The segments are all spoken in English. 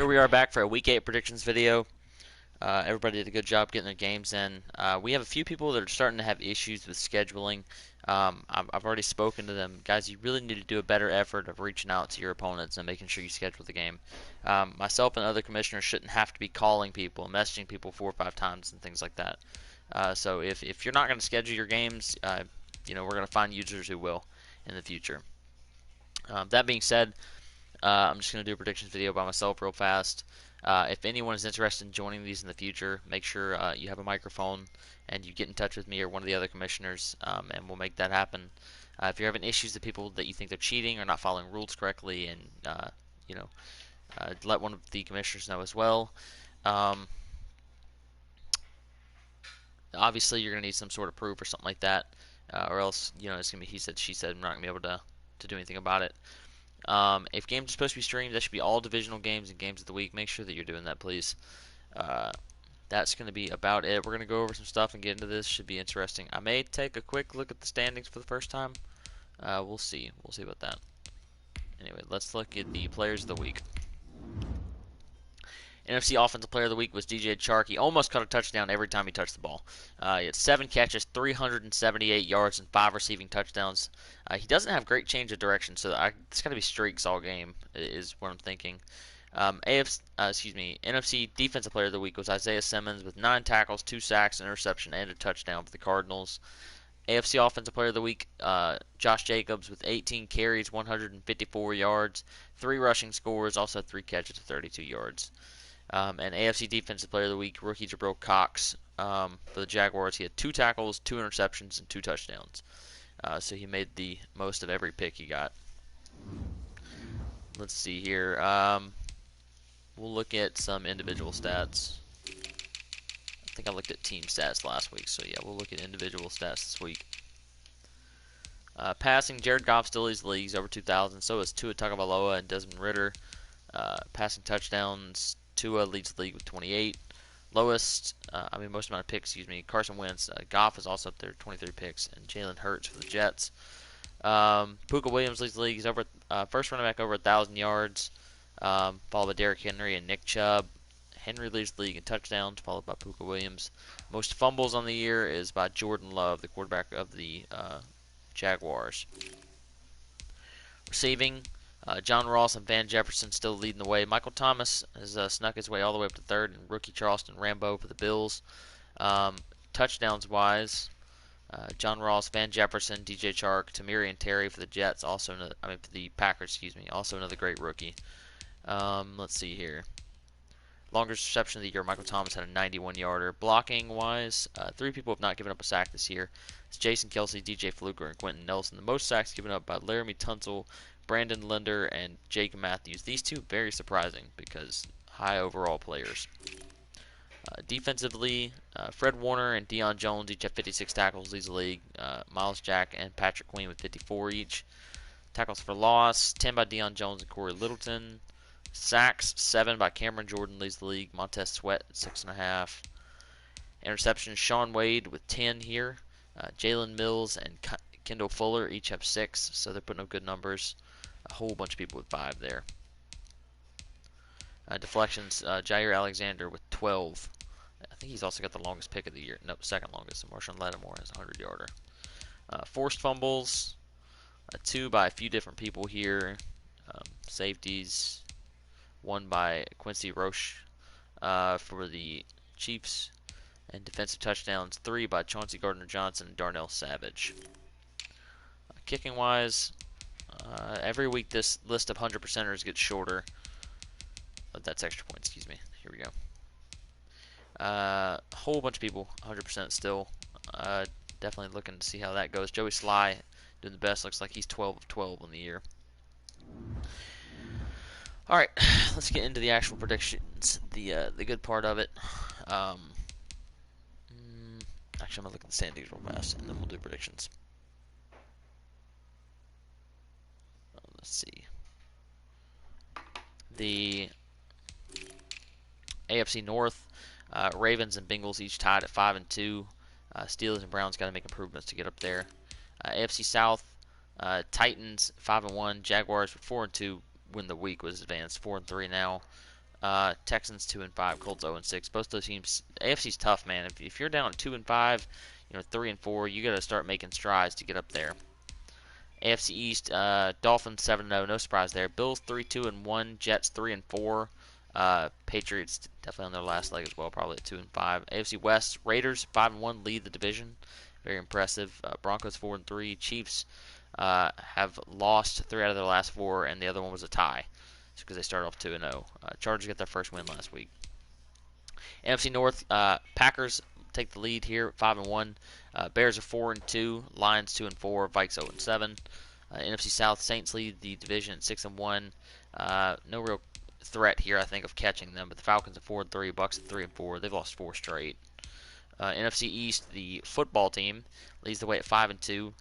Here we are back for a Week 8 predictions video. Everybody did a good job getting their games in. We have a few people that are starting to have issues with scheduling. I've already spoken to them. Guys, you really need to do a better effort of reaching out to your opponents and making sure you schedule the game. Myself and other commissioners shouldn't have to be calling people, messaging people 4 or 5 times and things like that. So if you're not going to schedule your games, we're going to find users who will in the future. That being said, I'm just going to do a predictions video by myself real fast. If anyone is interested in joining these in the future, make sure you have a microphone and you get in touch with me or one of the other commissioners, and we'll make that happen. If you're having issues with people that you think they're cheating or not following rules correctly, and let one of the commissioners know as well. Obviously, you're going to need some sort of proof or something like that, or else it's going to be he said, she said. I'm not going to be able to do anything about it. If games are supposed to be streamed, that should be all divisional games and games of the week. Make sure that you're doing that, please. That's going to be about it. We're going to go over some stuff and get into this. Should be interesting. I may take a quick look at the standings for the first time. We'll see. We'll see about that. Anyway, let's look at the players of the week. NFC Offensive Player of the Week was DJ Chark. He almost caught a touchdown every time he touched the ball. He had 7 catches, 378 yards, and 5 receiving touchdowns. He doesn't have great change of direction, so it's got to be streaks all game, is what I'm thinking. NFC Defensive Player of the Week was Isaiah Simmons with 9 tackles, 2 sacks, an interception, and a touchdown for the Cardinals. AFC Offensive Player of the Week, Josh Jacobs with 18 carries, 154 yards, 3 rushing scores, also 3 catches for 32 yards. And AFC Defensive Player of the Week, rookie Jabril Cox for the Jaguars. He had 2 tackles, 2 interceptions, and 2 touchdowns. So he made the most of every pick he got. Let's see here. We'll look at some individual stats. I think I looked at team stats last week, so yeah, we'll look at individual stats this week. Passing, Jared Goff still leads the league. He's over 2,000. So is Tua Tagovailoa and Desmond Ridder. Passing touchdowns, Tua leads the league with 28. Most amount of picks, Carson Wentz. Goff is also up there, 23 picks, and Jalen Hurts for the Jets. Puka Williams leads the league. He's over first running back over 1,000 yards, followed by Derrick Henry and Nick Chubb. Henry leads the league in touchdowns, followed by Puka Williams. Most fumbles on the year is by Jordan Love, the quarterback of the Jaguars. Receiving, John Ross and Van Jefferson still leading the way. Michael Thomas has snuck his way all the way up to third, and rookie Charleston Rambo for the Bills. Touchdowns wise, John Ross, Van Jefferson, DJ Chark, Tamiri Terry for the Jets. For the Packers. Also another great rookie. Let's see here. Longest reception of the year, Michael Thomas had a 91-yarder. Blocking wise, 3 people have not given up a sack this year. It's Jason Kelsey, DJ Fluker, and Quentin Nelson. The most sacks given up by Laramie Tunsil, Brandon Linder, and Jake Matthews. These 2 very surprising because high overall players. Defensively, Fred Warner and Deion Jones each have 56 tackles, leads the league. Miles Jack and Patrick Queen with 54 each. Tackles for loss, 10 by Deion Jones and Corey Littleton. Sacks, 7 by Cameron Jordan, leads the league. Montez Sweat at 6.5. Interceptions, Sean Wade with 10 here. Jalen Mills and Kendall Fuller each have 6, so they're putting up good numbers. A whole bunch of people with 5 there. Deflections, Jair Alexander with 12. I think he's also got the longest pick of the year. Nope, second longest. Marshawn Lattimore has a 100-yarder. Forced fumbles, 2 by a few different people here. Safeties, 1 by Quincy Roche for the Chiefs. And defensive touchdowns, 3 by Chauncey Gardner-Johnson and Darnell Savage. Kicking wise, every week this list of 100%ers gets shorter. That's extra points, Here we go. A whole bunch of people, 100% still. Definitely looking to see how that goes. Joey Sly doing the best. Looks like he's 12 of 12 on the year. Alright, let's get into the actual predictions. The good part of it. Actually, I'm going to look at the standings real fast, and then we'll do predictions. Let's see. The AFC North, Ravens and Bengals each tied at 5 and 2. Steelers and Browns got to make improvements to get up there. AFC South, Titans 5 and 1. Jaguars 4 and 2 when the week was advanced. 4 and 3 now. Texans 2-5, Colts 0-6. Both those teams, AFC's tough, man. If you're down at 2-5, 3-4, you got to start making strides to get up there. AFC East, Dolphins 7-0, no surprise there. Bills 3-2-1, Jets 3-4. Patriots definitely on their last leg as well, probably at 2-5. AFC West, Raiders 5-1, lead the division, very impressive. Broncos 4-3, Chiefs have lost 3 out of their last 4, and the other one was a tie, because they started off 2-0. Chargers get their first win last week. NFC North, Packers take the lead here, 5-1. Bears are 4-2. Lions 2-4. Vikes 0-7. NFC South, Saints lead the division at 6-1. No real threat here, I think, of catching them. But the Falcons at 4-3. Bucks at 3-4. They've lost 4 straight. NFC East, the football team leads the way at 5-2.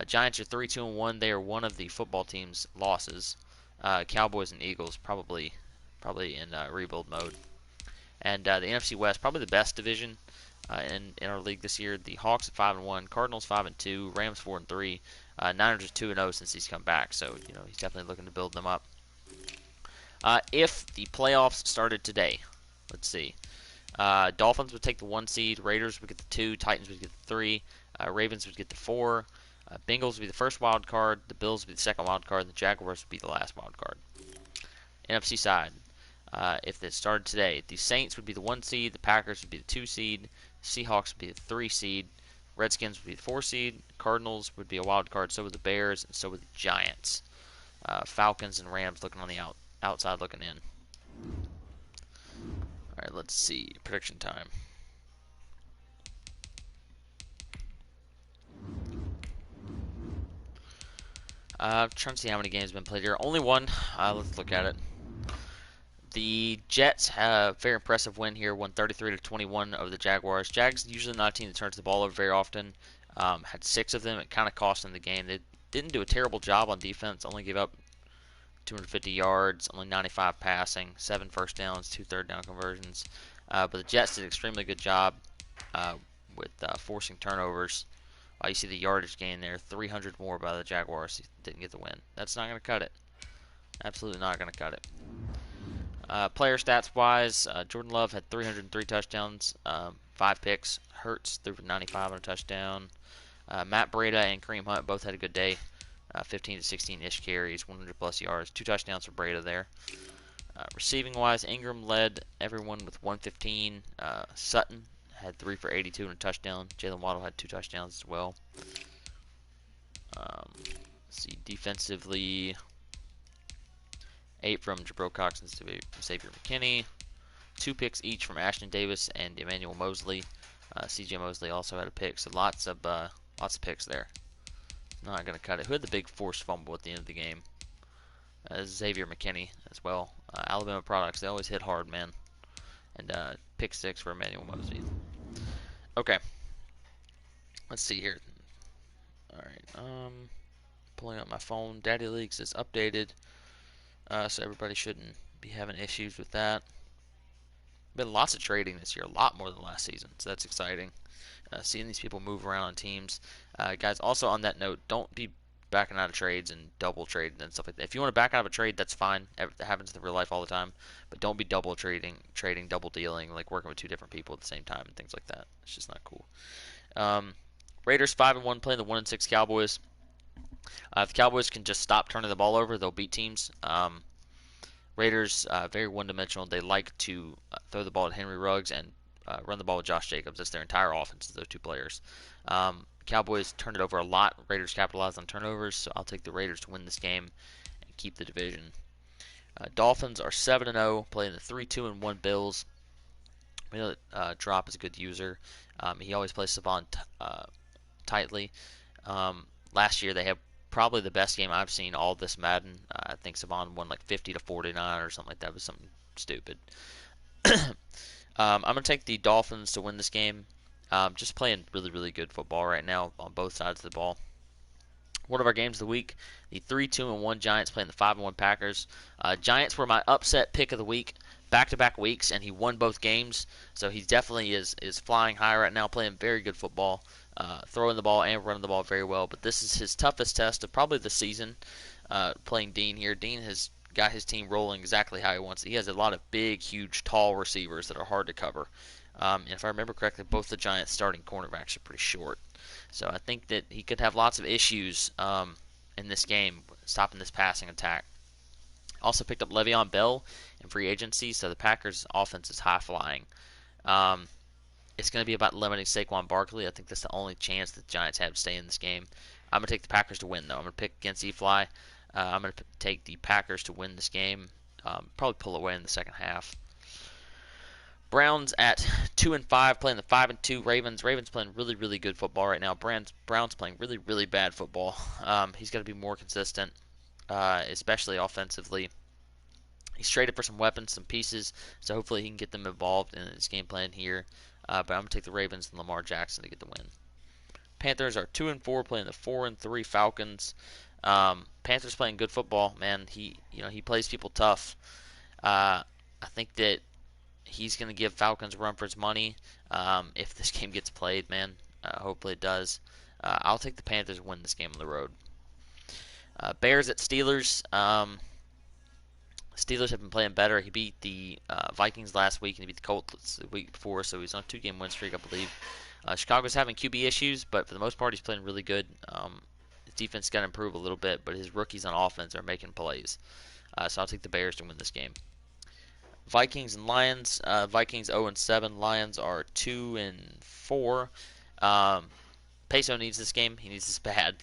Giants are 3-2-1. They are one of the football team's losses. Cowboys and Eagles probably in rebuild mode. And the NFC West, probably the best division in our league this year. The Hawks at 5-1, Cardinals 5-2, Rams 4-3, Niners are 2-0 since he's come back. So he's definitely looking to build them up. If the playoffs started today, let's see. Dolphins would take the 1 seed, Raiders would get the 2, Titans would get the 3, Ravens would get the 4, Bengals would be the first wild card, the Bills would be the second wild card, and the Jaguars would be the last wild card. NFC side. If it started today, the Saints would be the 1 seed, the Packers would be the 2 seed, Seahawks would be the 3 seed, Redskins would be the 4 seed, Cardinals would be a wild card, so would the Bears, and so would the Giants. Falcons and Rams looking on the outside looking in. Alright, let's see. Prediction time. Trying to see how many games have been played here. Only one. Let's look at it. The Jets have a very impressive win here, won 33-21 over the Jaguars. Jags usually not a team that turns the ball over very often. Had 6 of them. It kind of cost them the game. They didn't do a terrible job on defense. Only gave up 250 yards, only 95 passing, 7 first downs, 2 third down conversions. But the Jets did an extremely good job with forcing turnovers. You see the yardage gain there, 300 more by the Jaguars. Didn't get the win. That's not going to cut it. Absolutely not going to cut it. Player stats wise, Jordan Love had 303 touchdowns, 5 picks. Hurts threw for 95 on a touchdown. Matt Breida and Kareem Hunt both had a good day. 15 to 16-ish carries, 100 plus yards, 2 touchdowns for Breida there. Receiving wise, Ingram led everyone with 115. Sutton had 3 for 82 and a touchdown. Jalen Waddle had 2 touchdowns as well. Let's see, defensively, 8 from Jabril Cox and Xavier McKinney. 2 picks each from Ashton Davis and Emmanuel Mosley. C.J. Mosley also had a pick, so lots of picks there. Not going to cut it. Who had the big forced fumble at the end of the game? Xavier McKinney as well. Alabama products, they always hit hard, man. And pick 6 for Emmanuel Mosley. Okay. Let's see here. Alright, pulling up my phone. Daddy Leagues is updated. So everybody shouldn't be having issues with that. Been lots of trading this year, a lot more than last season, so that's exciting. Seeing these people move around on teams. Guys, also on that note, don't be backing out of trades and double trading and stuff like that. If you want to back out of a trade, that's fine. That happens in real life all the time. But don't be double trading, double dealing, like working with 2 different people at the same time and things like that. It's just not cool. Raiders 5-1 playing the 1-6 Cowboys. If the Cowboys can just stop turning the ball over, they'll beat teams. Raiders, very one-dimensional. They like to throw the ball at Henry Ruggs and run the ball with Josh Jacobs. That's their entire offense, those 2 players. Cowboys turned it over a lot. Raiders capitalized on turnovers, so I'll take the Raiders to win this game and keep the division. Dolphins are 7-0, playing the 3-2-1 Bills. We know that Drop is a good user. He always plays Savon tightly. Last year they had probably the best game I've seen all this Madden. I think Savon won like 50-49 or something like that. It was something stupid. I'm going to take the Dolphins to win this game. Just playing really, really good football right now on both sides of the ball. One of our games of the week, the 3-2-1 Giants playing the 5-1 Packers. Giants were my upset pick of the week, back-to-back weeks, and he won both games. So he definitely is flying high right now, playing very good football, throwing the ball and running the ball very well. But this is his toughest test of probably the season, playing Dean here. Dean has got his team rolling exactly how he wants it. He has a lot of big, huge, tall receivers that are hard to cover. And if I remember correctly, both the Giants' starting cornerbacks are pretty short. So I think that he could have lots of issues in this game stopping this passing attack. Also picked up Le'Veon Bell in free agency, so the Packers' offense is high flying. Um, it's going to be about limiting Saquon Barkley. I think that's the only chance the Giants have to stay in this game. I'm going to take the Packers to win, though. I'm going to pick against E-Fly. I'm going to take the Packers to win this game. Probably pull away in the second half. Browns at 2-5, playing the 5-2 Ravens. Ravens playing really, really good football right now. Browns playing really, really bad football. He's got to be more consistent, especially offensively. He's traded for some weapons, some pieces, so hopefully he can get them involved in his game plan here. But I'm gonna take the Ravens and Lamar Jackson to get the win. Panthers are 2-4, playing the 4-3 Falcons. Panthers playing good football, man. He plays people tough. I think that he's gonna give Falcons a run for his money if this game gets played, man. Hopefully it does. I'll take the Panthers and win this game on the road. Bears at Steelers. Steelers have been playing better. He beat the Vikings last week, and he beat the Colts the week before, so he's on a 2-game win streak, I believe. Chicago's having QB issues, but for the most part, he's playing really good. His defense got to improve a little bit, but his rookies on offense are making plays. So I'll take the Bears to win this game. Vikings and Lions. Vikings 0-7. Lions are 2-4. Peso needs this game. He needs this bad.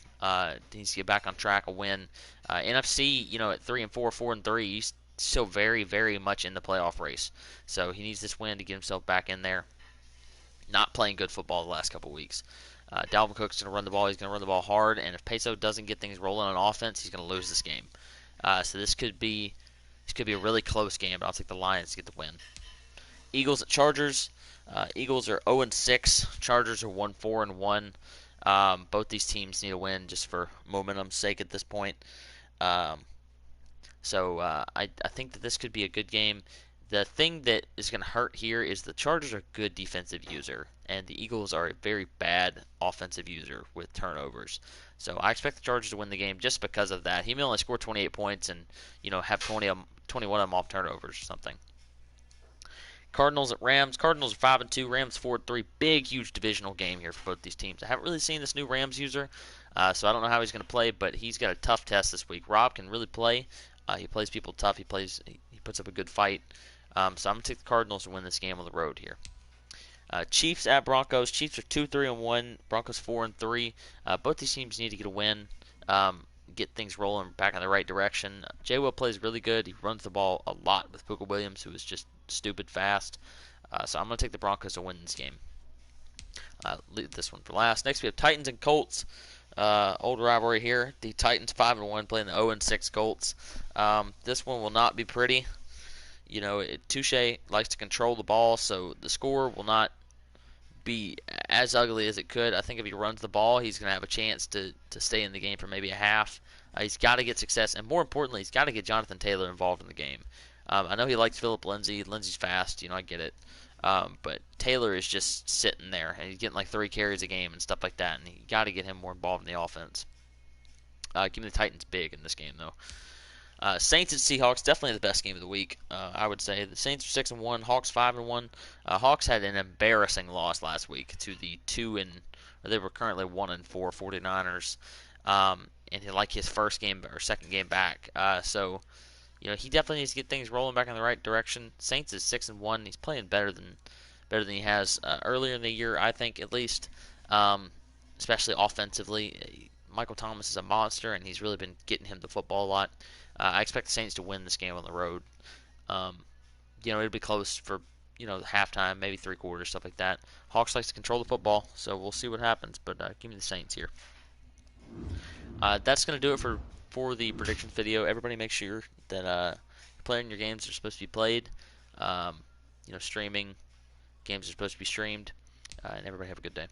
He needs to get back on track, a win. NFC, at 3-4, 4-3, he's still very, very much in the playoff race. So he needs this win to get himself back in there. Not playing good football the last couple weeks. Dalvin Cook's going to run the ball. He's going to run the ball hard, and if Peso doesn't get things rolling on offense, he's going to lose this game. So this could be a really close game, but I'll take the Lions to get the win. Eagles at Chargers. Eagles are 0-6. Chargers are 1-4-1. Both these teams need a win just for momentum's sake at this point. So I think that this could be a good game. The thing that is going to hurt here is the Chargers are a good defensive user, and the Eagles are a very bad offensive user with turnovers. So I expect the Chargers to win the game just because of that. He may only score 28 points and have 21 of them off turnovers or something. Cardinals at Rams. Cardinals are 5-2. Rams 4-3. Big, huge divisional game here for both these teams. I haven't really seen this new Rams user, so I don't know how he's going to play, but he's got a tough test this week. Rob can really play. He plays people tough. He puts up a good fight. So I'm going to take the Cardinals to win this game on the road here. Chiefs at Broncos. Chiefs are 2-3-1. Broncos 4-3. Both these teams need to get a win. Get things rolling back in the right direction. J. Will plays really good. He runs the ball a lot with Puka Williams, who is just stupid fast. So I'm going to take the Broncos to win this game. Leave this one for last. Next we have Titans and Colts. Old rivalry here. The Titans 5-1 playing the 0-6 Colts. This one will not be pretty. Touche likes to control the ball, so the score will not be as ugly as it could. I think if he runs the ball, he's going to have a chance to stay in the game for maybe a half. He's got to get success, and more importantly, he's got to get Jonathan Taylor involved in the game. I know he likes Philip Lindsay. Lindsay's fast, I get it. But Taylor is just sitting there, and he's getting like 3 carries a game and stuff like that, and you got to get him more involved in the offense. Give me the Titans big in this game, though. Saints and Seahawks, definitely the best game of the week, I would say. The Saints are 6-1, Hawks 5-1. Hawks had an embarrassing loss last week to the they were currently 1-4 49ers, and like his first game or second game back. So he definitely needs to get things rolling back in the right direction. Saints is 6-1. He's playing better than he has earlier in the year, I think, at least, especially offensively. Michael Thomas is a monster, and he's really been getting him the football a lot. I expect the Saints to win this game on the road. It'll be close for halftime, maybe 3 quarters, stuff like that. Hawks likes to control the football, so we'll see what happens. But give me the Saints here. That's going to do it for the predictions video. Everybody make sure that you're playing your games are supposed to be played. Streaming games are supposed to be streamed. And everybody have a good day.